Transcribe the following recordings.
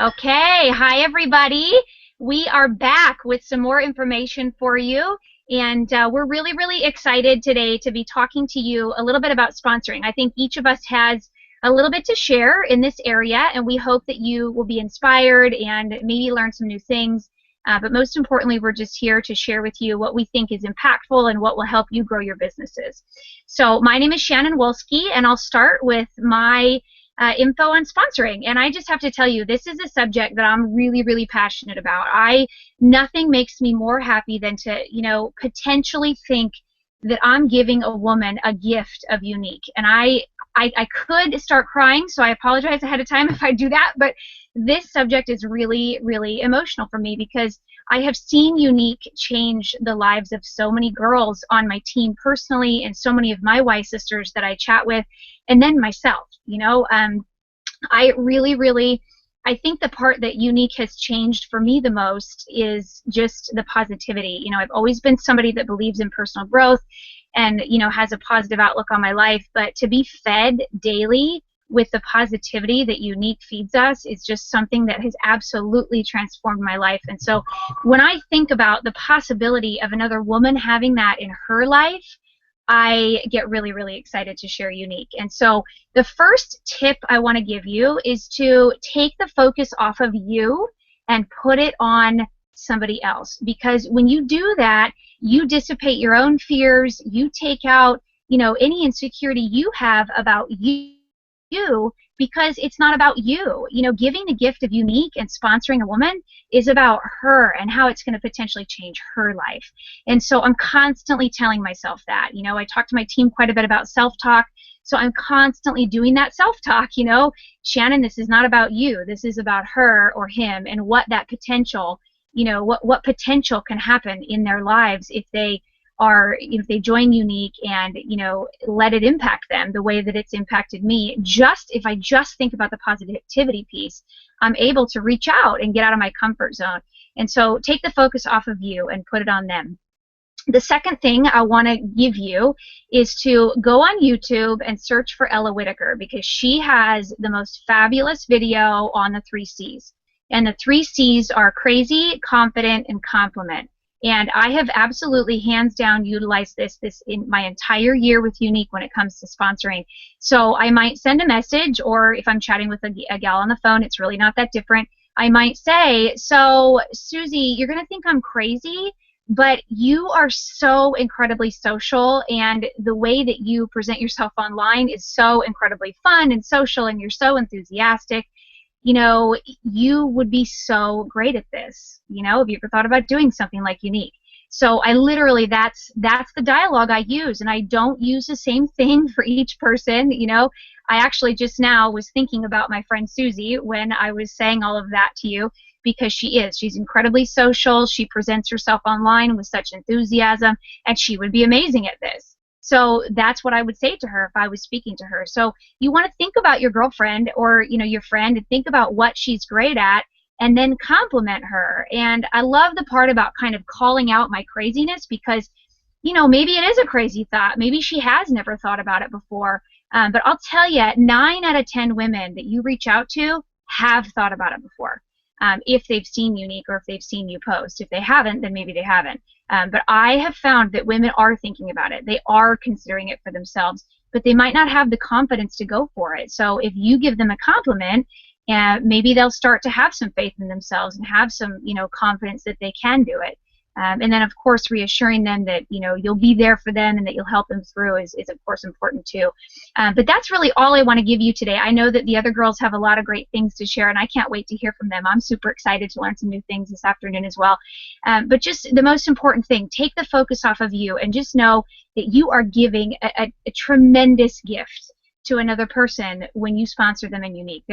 Okay, hi everybody. We are back with some more information for you, and we're really, really excited today to be talking to you a little bit about sponsoring. I think each of us has a little bit to share in this area, and we hope that you will be inspired and maybe learn some new things. But most importantly, we're just here to share with you what we think is impactful and what will help you grow your businesses. So my name is Shannon Wolski, and I'll start with my info on sponsoring. And I just have to tell you, this is a subject that I'm really, really passionate about. Nothing makes me more happy than to, potentially think that I'm giving a woman a gift of unique. And I could start crying, so I apologize ahead of time if I do that, but this subject is really, really emotional for me because I have seen Unique change the lives of so many girls on my team personally and so many of my Y sisters that I chat with, and then myself. I really, really, I think the part that Unique has changed for me the most is just the positivity. I've always been somebody that believes in personal growth and, has a positive outlook on my life, but to be fed daily with the positivity that Unique feeds us is just something that has absolutely transformed my life. And so when I think about the possibility of another woman having that in her life, I get really, really excited to share Unique. And so the first tip I want to give you is to take the focus off of you and put it on somebody else. Because when you do that, you dissipate your own fears, you take out, any insecurity you have about you because it's not about you. Giving the gift of Unique and sponsoring a woman is about her and how it's going to potentially change her life. And so I'm constantly telling myself that. I talk to my team quite a bit about self-talk. So I'm constantly doing that self-talk, Shannon, this is not about you. This is about her or him and what that potential, what potential can happen in their lives if they join Unique and, let it impact them the way that it's impacted me. If I just think about the positivity piece, I'm able to reach out and get out of my comfort zone. And so take the focus off of you and put it on them. The second thing I want to give you is to go on YouTube and search for Ella Whitaker, because she has the most fabulous video on the 3 C's. And the 3 C's are crazy, confident, and compliment. And I have absolutely hands down utilized this in my entire year with Unique when it comes to sponsoring. So I might send a message, or if I'm chatting with a gal on the phone, it's really not that different. I might say, so Susie, you're going to think I'm crazy, but you are so incredibly social, and the way that you present yourself online is so incredibly fun and social, and you're so enthusiastic. You would be so great at this. Have you ever thought about doing something like Unique? So I literally, that's the dialogue I use, and I don't use the same thing for each person. I actually just now was thinking about my friend Susie when I was saying all of that to you, because she's incredibly social. She presents herself online with such enthusiasm, and she would be amazing at this. So that's what I would say to her if I was speaking to her. So you want to think about your girlfriend or, your friend, and think about what she's great at and then compliment her. And I love the part about kind of calling out my craziness, because, maybe it is a crazy thought. Maybe she has never thought about it before. But I'll tell you, 9 out of 10 women that you reach out to have thought about it before. If they've seen Unique or if they've seen you post. If they haven't, then maybe they haven't. But I have found that women are thinking about it. They are considering it for themselves, but they might not have the confidence to go for it. So if you give them a compliment, maybe they'll start to have some faith in themselves and have some, confidence that they can do it. And then, of course, reassuring them that, you'll be there for them and that you'll help them through is of course, important too. But that's really all I want to give you today. I know that the other girls have a lot of great things to share, and I can't wait to hear from them. I'm super excited to learn some new things this afternoon as well. But just the most important thing, take the focus off of you and just know that you are giving a tremendous gift to another person when you sponsor them in Unique.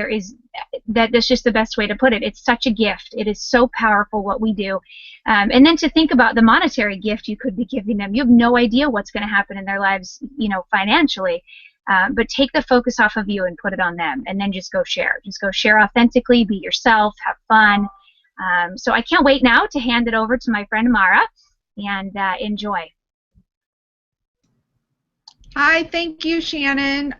That's just the best way to put it. It's such a gift. It is so powerful what we do. And then to think about the monetary gift you could be giving them. You have no idea what's going to happen in their lives, financially. But take the focus off of you and put it on them, and then just go share. Just go share authentically, be yourself, have fun. So I can't wait now to hand it over to my friend Mara, and enjoy. Hi, thank you, Shannon.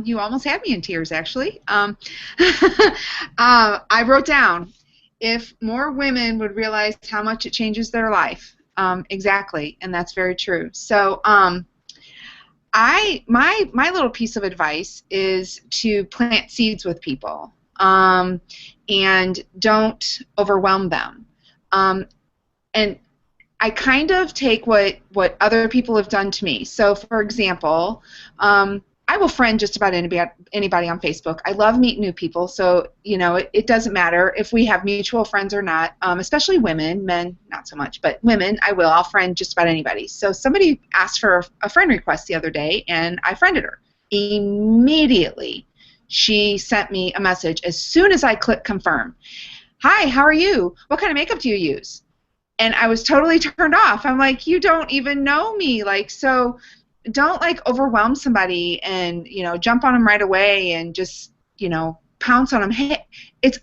You almost had me in tears, actually. I wrote down if more women would realize how much it changes their life. Exactly, and that's very true. So, my little piece of advice is to plant seeds with people, and don't overwhelm them. Um, and I kind of take what other people have done to me. So, for example, I will friend just about anybody on Facebook. I love meeting new people, so it doesn't matter if we have mutual friends or not. Especially women, men not so much, but women I will. I'll friend just about anybody. So somebody asked for a friend request the other day, and I friended her. Immediately, she sent me a message as soon as I clicked confirm. Hi, how are you? What kind of makeup do you use? And I was totally turned off. I'm like, you don't even know me. Like, so don't like overwhelm somebody and, jump on them right away and just, pounce on them. Hey,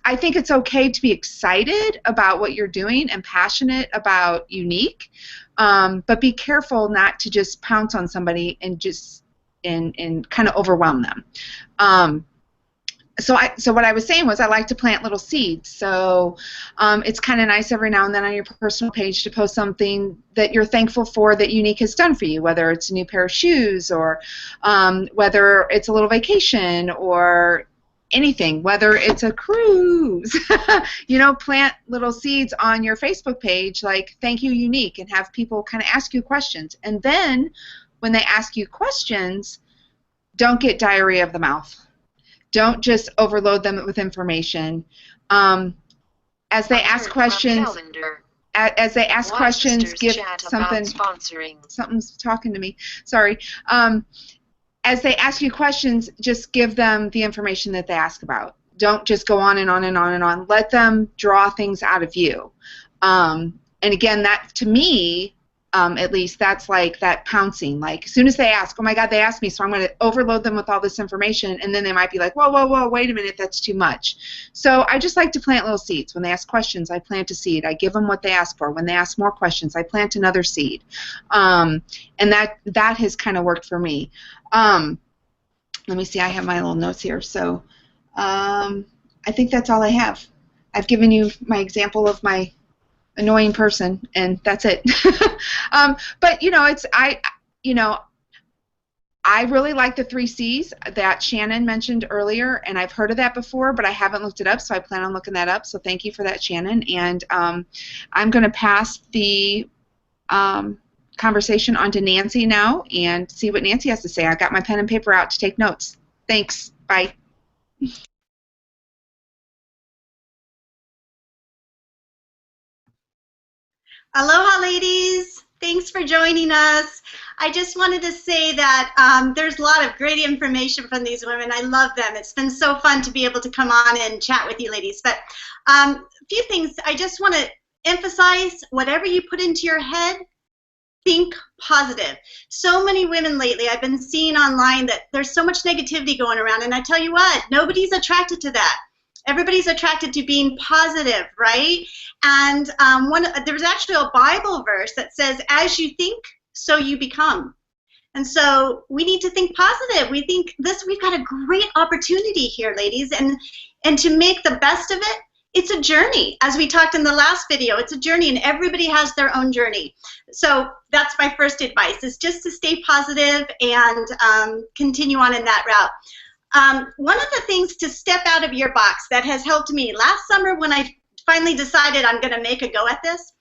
I think it's okay to be excited about what you're doing and passionate about unique, but be careful not to just pounce on somebody and just and kind of overwhelm them. So what I was saying was I like to plant little seeds. So it's kind of nice every now and then on your personal page to post something that you're thankful for that Unique has done for you, whether it's a new pair of shoes or whether it's a little vacation or anything, whether it's a cruise. Plant little seeds on your Facebook page like thank you Unique and have people kind of ask you questions. And then when they ask you questions, don't get diarrhea of the mouth. Don't just overload them with information. As they ask questions, give something. Something's talking to me. Sorry. As they ask you questions, just give them the information that they ask about. Don't just go on and on and on and on. Let them draw things out of you. And again, that to me, at least that's like that pouncing. Like as soon as they ask, oh my God, they asked me, so I'm going to overload them with all this information, and then they might be like, whoa, whoa, whoa, wait a minute, that's too much. So I just like to plant little seeds. When they ask questions, I plant a seed. I give them what they ask for. When they ask more questions, I plant another seed. And that has kind of worked for me. Let me see, I have my little notes here. So I think that's all I have. I've given you my example of my annoying person, and that's it. But I really like the 3 C's that Shannon mentioned earlier, and I've heard of that before, but I haven't looked it up, so I plan on looking that up. So thank you for that, Shannon. And I'm going to pass the conversation on to Nancy now and see what Nancy has to say. I got my pen and paper out to take notes. Thanks. Bye. Aloha, ladies. Thanks for joining us. I just wanted to say that there's a lot of great information from these women. I love them. It's been so fun to be able to come on and chat with you ladies. But a few things I just want to emphasize. Whatever you put into your head, think positive. So many women lately I've been seeing online that there's so much negativity going around, and I tell you what, nobody's attracted to that. Everybody's attracted to being positive, right? And there's actually a Bible verse that says, as you think, so you become. And so we need to think positive. We've got a great opportunity here, ladies, and to make the best of it, it's a journey. As we talked in the last video, it's a journey, and everybody has their own journey. So that's my first advice, is just to stay positive and continue on in that route. One of the things to step out of your box that has helped me, last summer when I finally decided I'm going to make a go at this,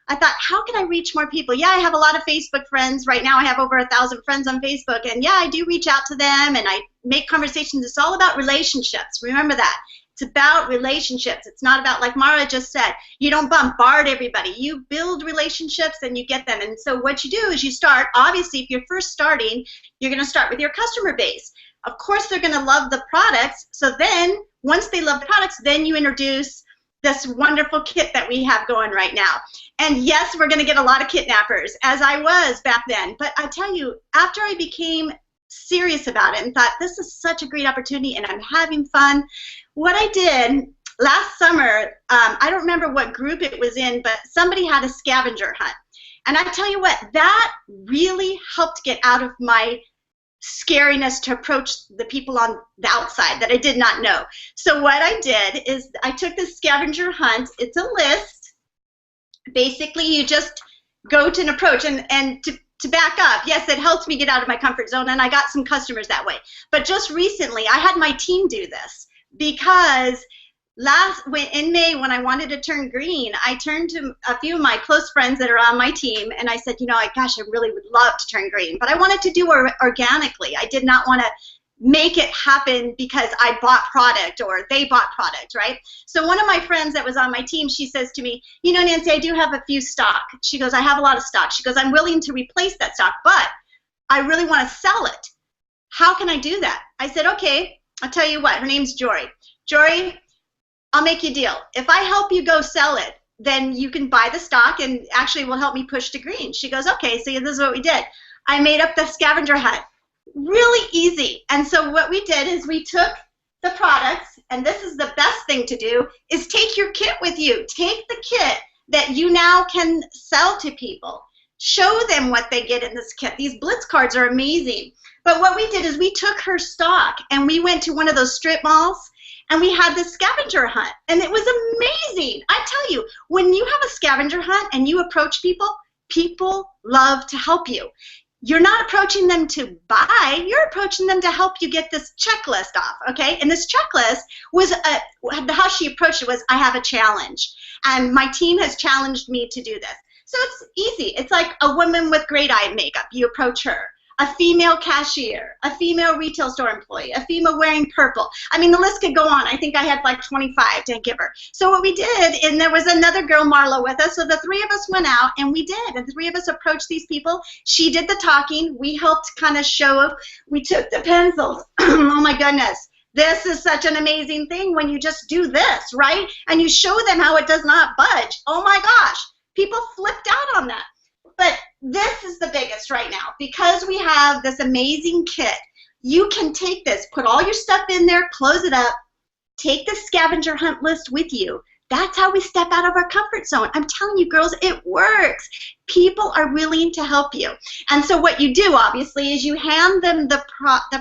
I thought, how can I reach more people? Yeah, I have a lot of Facebook friends. Right now I have over 1,000 friends on Facebook, and yeah, I do reach out to them and I make conversations. It's all about relationships. Remember that. It's about relationships. It's not about, like Mara just said, you don't bombard everybody. You build relationships and you get them. And so what you do is you start, obviously, if you're first starting, you're going to start with your customer base. Of course, they're going to love the products. So then, once they love the products, then you introduce this wonderful kit that we have going right now. And yes, we're going to get a lot of kidnappers, as I was back then. But I tell you, after I became serious about it and thought, this is such a great opportunity and I'm having fun, what I did last summer, I don't remember what group it was in, but somebody had a scavenger hunt. And I tell you what, that really helped get out of my scariness to approach the people on the outside that I did not know. So what I did is I took the scavenger hunt. It's a list. Basically, you just go to an approach. And to back up, yes, it helped me get out of my comfort zone, and I got some customers that way. But just recently, I had my team do this because in May, when I wanted to turn green, I turned to a few of my close friends that are on my team, and I said, you know, gosh, I really would love to turn green, but I wanted to do it organically. I did not want to make it happen because I bought product or they bought product, right? So one of my friends that was on my team, she says to me, you know, Nancy, I do have a few stock. She goes, I have a lot of stock. She goes, I'm willing to replace that stock, but I really want to sell it. How can I do that? I said, okay, I'll tell you what. Her name's Jory. Jory, I'll make you a deal. If I help you go sell it, then you can buy the stock and actually will help me push to green. She goes, okay, so this is what we did. I made up the scavenger hunt. Really easy. And so what we did is we took the products, and this is the best thing to do, is take your kit with you. Take the kit that you now can sell to people. Show them what they get in this kit. These Blitz cards are amazing. But what we did is we took her stock and we went to one of those strip malls and we had the scavenger hunt, and it was amazing. I tell you, when you have a scavenger hunt and you approach people, people love to help you. You're not approaching them to buy, you're approaching them to help you get this checklist off, okay? And this checklist was, how she approached it was, I have a challenge. And my team has challenged me to do this. So it's easy. It's like a woman with great eye makeup. You approach her. A female cashier, a female retail store employee, a female wearing purple. I mean, the list could go on. I think I had like 25 to give her. So what we did, and there was another girl, Marla, with us, so the three of us went out, and we did. And the three of us approached these people. She did the talking. We helped kind of show. We took the pencils. Oh, my goodness. This is such an amazing thing when you just do this, right? And you show them how it does not budge. Oh, my gosh. People flipped out on that. But this is the biggest right now. Because we have this amazing kit, you can take this, put all your stuff in there, close it up, take the scavenger hunt list with you. That's how we step out of our comfort zone. I'm telling you, girls, it works. People are willing to help you. And so what you do, obviously, is you hand them the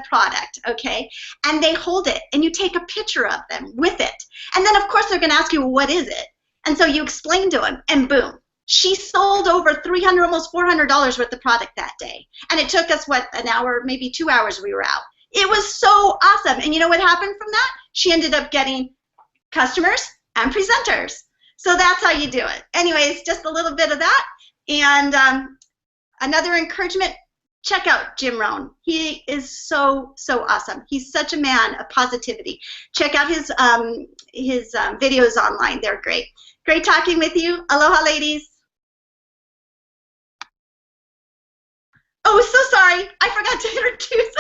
product, okay, and they hold it, and you take a picture of them with it. And then, of course, they're going to ask you, well, what is it? And so you explain to them, and boom. She sold over $300, almost $400 worth of product that day. And it took us, what, an hour, maybe 2 hours we were out. It was so awesome. And you know what happened from that? She ended up getting customers and presenters. So that's how you do it. Anyways, just a little bit of that. And another encouragement, check out Jim Rohn. He is so, so awesome. He's such a man of positivity. Check out his videos online. They're great. Great talking with you. Aloha, ladies. Oh, so sorry. I forgot to introduce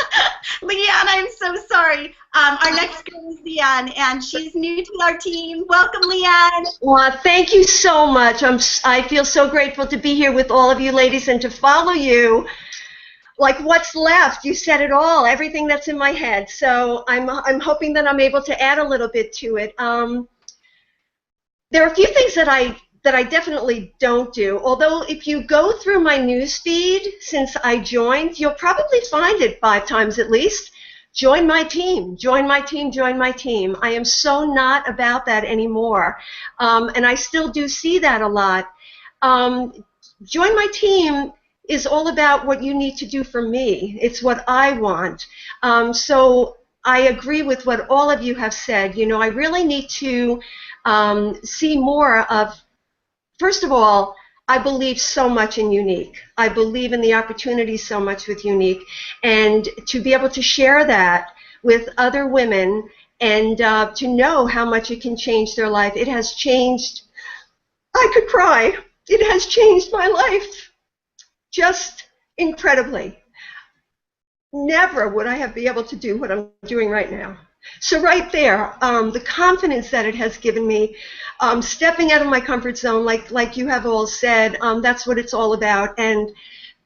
Leeanne. I'm so sorry. Our next girl is Leeanne, and she's new to our team. Welcome, Leeanne. Well, thank you so much. I feel so grateful to be here with all of you ladies and to follow you. Like, what's left? You said it all, everything that's in my head. So I'm hoping that I'm able to add a little bit to it. There are a few things that I definitely don't do. Although if you go through my news feed since I joined, you'll probably find it 5 times at least. Join my team, join my team, join my team. I am so not about that anymore. And I still do see that a lot. Join my team is all about what you need to do for me. It's what I want. So I agree with what all of you have said. You know, I really need to see more of, first of all, I believe so much in Unique. I believe in the opportunity so much with Unique. And to be able to share that with other women and to know how much it can change their life. It has changed, I could cry. It has changed my life just incredibly. Never would I have been able to do what I'm doing right now. So right there, the confidence that it has given me, stepping out of my comfort zone, like you have all said, that's what it's all about. And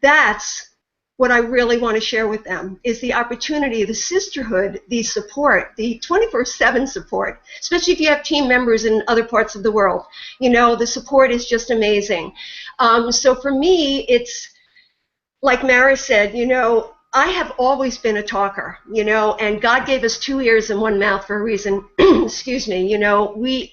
that's what I really want to share with them, is the opportunity, the sisterhood, the support, the 24/7 support, especially if you have team members in other parts of the world. You know, the support is just amazing. So for me, it's like Mara said, I have always been a talker, and God gave us 2 ears and 1 mouth for a reason. Excuse me.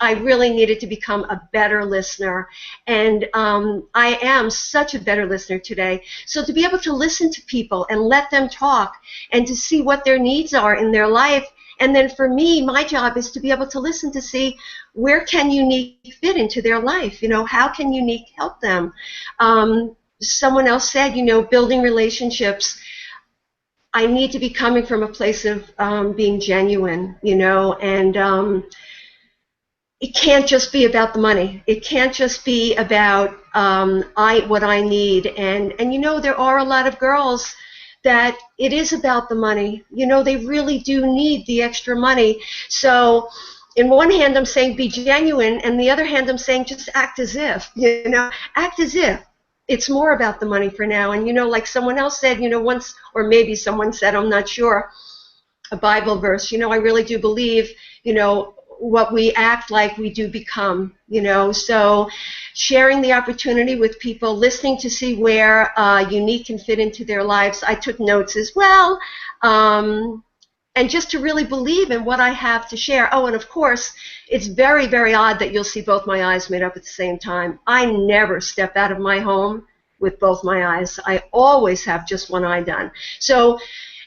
I really needed to become a better listener, and I am such a better listener today. So to be able to listen to people and let them talk and to see what their needs are in their life, and then for me, my job is to be able to listen to see where can unique fit into their life. How can unique help them? Someone else said, building relationships. I need to be coming from a place of being genuine, and it can't just be about the money. It can't just be about what I need. And there are a lot of girls that it is about the money. They really do need the extra money. So in one hand, I'm saying be genuine, and the other hand, I'm saying just act as if, act as if. It's more about the money for now. And, like someone else said, once, or maybe someone said, I'm not sure, a Bible verse, I really do believe, what we act like we do become, So sharing the opportunity with people, listening to see where unique can fit into their lives. I took notes as well. And just to really believe in what I have to share. Oh, and of course, it's very, very odd that you'll see both my eyes made up at the same time. I never step out of my home with both my eyes. I always have just one eye done. So,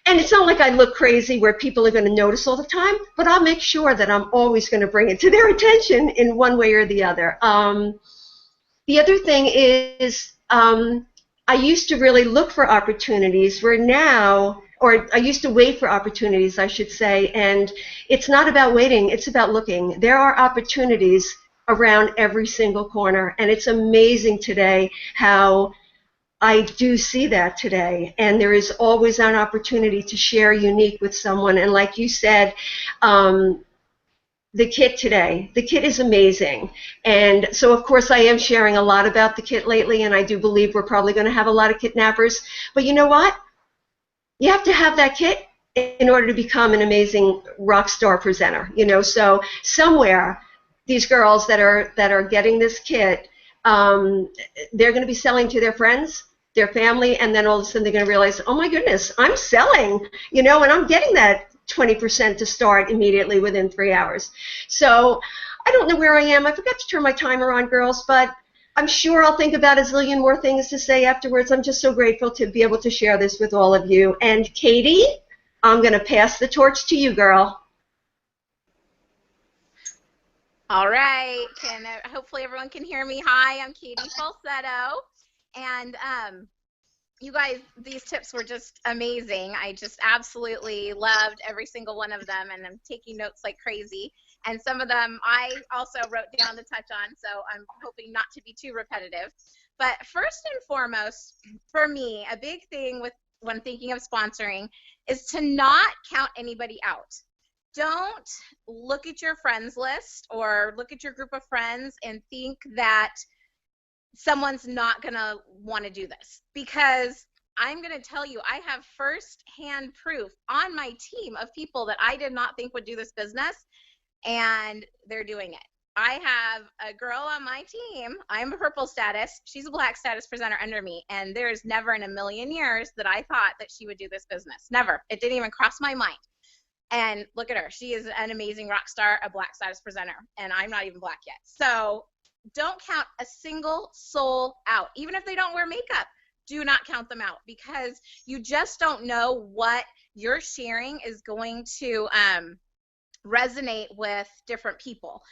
and it's not like I look crazy where people are going to notice all the time, but I'll make sure that I'm always going to bring it to their attention in one way or the other. The other thing is I used to really look for opportunities where now, or I used to wait for opportunities, I should say, and it's not about waiting, it's about looking. There are opportunities around every single corner, and it's amazing today how I do see that today, and there is always an opportunity to share unique with someone. And like you said, the kit today, the kit is amazing. And so, of course, I am sharing a lot about the kit lately, and I do believe we're probably going to have a lot of kidnappers. But you know what? You have to have that kit in order to become an amazing rock star presenter. So somewhere, these girls that are getting this kit, they're going to be selling to their friends, their family, and then all of a sudden they're going to realize, oh my goodness, I'm selling, and I'm getting that 20% to start immediately within 3 hours. So I don't know where I am. I forgot to turn my timer on, girls, but I'm sure I'll think about a zillion more things to say afterwards. I'm just so grateful to be able to share this with all of you. And Katie, I'm going to pass the torch to you, girl. All right, and hopefully everyone can hear me. Hi, I'm Katie Falsetto, and you guys, these tips were just amazing. I just absolutely loved every single one of them, and I'm taking notes like crazy. And some of them I also wrote down to touch on, so I'm hoping not to be too repetitive. But first and foremost, for me, a big thing when thinking of sponsoring is to not count anybody out. Don't look at your friends list or look at your group of friends and think that someone's not going to want to do this, because I'm going to tell you, I have first-hand proof on my team of people that I did not think would do this business, and they're doing it. I have a girl on my team. I'm a purple status. She's a black status presenter under me, and there's never in a million years that I thought that she would do this business. Never. It didn't even cross my mind. And look at her. She is an amazing rock star, a black status presenter, and I'm not even black yet. So don't count a single soul out. Even if they don't wear makeup, do not count them out, because you just don't know what you're sharing is going to resonate with different people.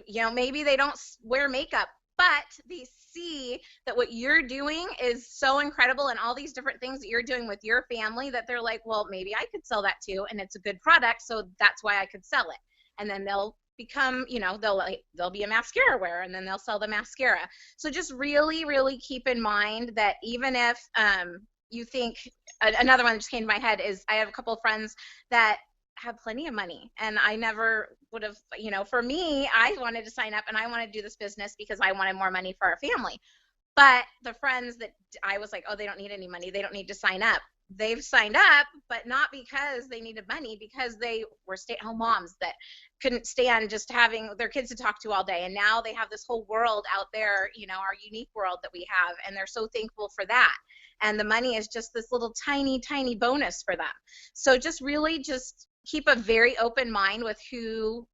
Maybe they don't wear makeup, but they see that what you're doing is so incredible, and all these different things that you're doing with your family, that they're like, well, maybe I could sell that too, and it's a good product, so that's why I could sell it. And then they'll become, they'll be a mascara wearer, and then they'll sell the mascara. So just really, really keep in mind that even if you think, another one that just came to my head is, I have a couple of friends that have plenty of money, and I never would have, for me, I wanted to sign up and I wanted to do this business because I wanted more money for our family. But the friends that I was like, oh, they don't need any money, they don't need to sign up, they've signed up, but not because they needed money, because they were stay-at-home moms that couldn't stand just having their kids to talk to all day. And now they have this whole world out there, you know, our unique world that we have, and they're so thankful for that. And the money is just this little tiny, tiny bonus for them. So just really just keep a very open mind with who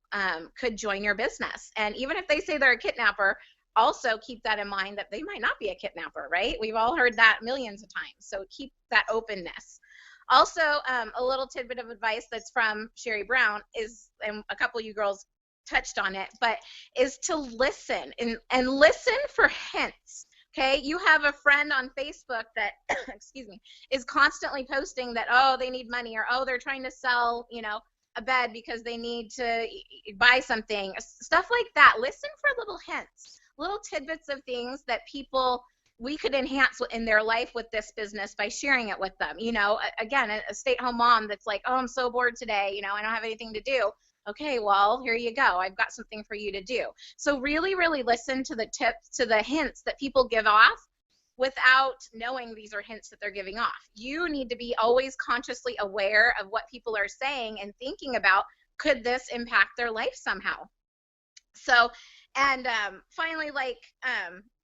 could join your business. And even if they say they're a kidnapper, also keep that in mind that they might not be a kidnapper, right? We've all heard that millions of times. So keep that openness. Also, a little tidbit of advice that's from Sherry Brown is, and a couple of you girls touched on it, but is to listen and listen for hints. Okay, you have a friend on Facebook that, excuse me, is constantly posting that, oh, they need money, or oh, they're trying to sell, you know, a bed because they need to buy something, stuff like that. Listen for little hints, little tidbits of things that we could enhance in their life with this business by sharing it with them. You know, again, a stay-at-home mom that's like, oh, I'm so bored today, you know, I don't have anything to do. Okay, well, here you go. I've got something for you to do. So really, really listen to the tips, to the hints that people give off without knowing these are hints that they're giving off. You need to be always consciously aware of what people are saying and thinking about, could this impact their life somehow? So, and finally, like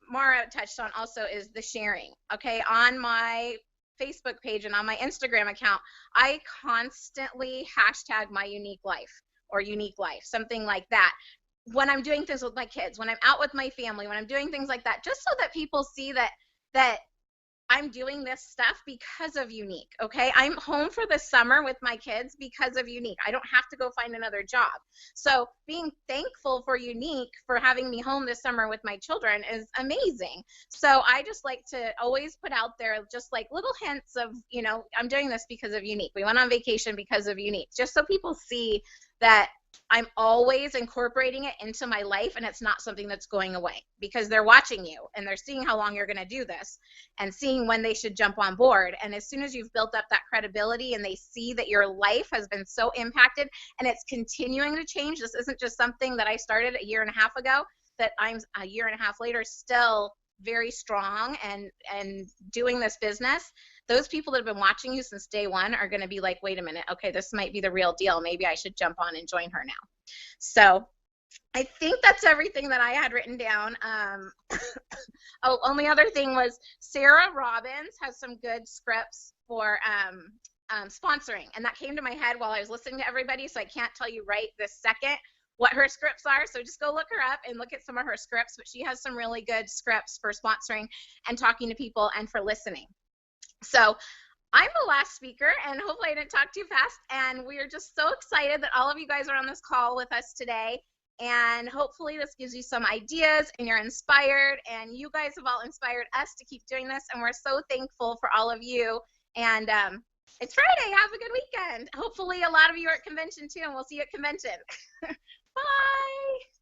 Mara touched on also, is the sharing. Okay, on my Facebook page and on my Instagram account, I constantly hashtag my unique life or unique life, something like that. When I'm doing things with my kids, when I'm out with my family, when I'm doing things like that, just so that people see that I'm doing this stuff because of Unique, okay? I'm home for the summer with my kids because of Unique. I don't have to go find another job. So being thankful for Unique for having me home this summer with my children is amazing. So I just like to always put out there just like little hints of, you know, I'm doing this because of Unique. We went on vacation because of Unique, just so people see that I'm always incorporating it into my life, and it's not something that's going away, because they're watching you and they're seeing how long you're going to do this and seeing when they should jump on board. And as soon as you've built up that credibility and they see that your life has been so impacted and it's continuing to change, this isn't just something that I started a year and a half ago, that I'm a year and a half later still very strong and doing this business, those people that have been watching you since day one are going to be like, wait a minute, okay, this might be the real deal. Maybe I should jump on and join her now. So I think that's everything that I had written down. Oh, only other thing was Sarah Robbins has some good scripts for sponsoring, and that came to my head while I was listening to everybody, so I can't tell you right this second what her scripts are, so just go look her up and look at some of her scripts, but she has some really good scripts for sponsoring and talking to people and for listening. So I'm the last speaker, and hopefully I didn't talk too fast, and we are just so excited that all of you guys are on this call with us today, and hopefully this gives you some ideas and you're inspired, and you guys have all inspired us to keep doing this, and we're so thankful for all of you. And it's Friday. Have a good weekend. Hopefully a lot of you are at convention too, and we'll see you at convention. Bye.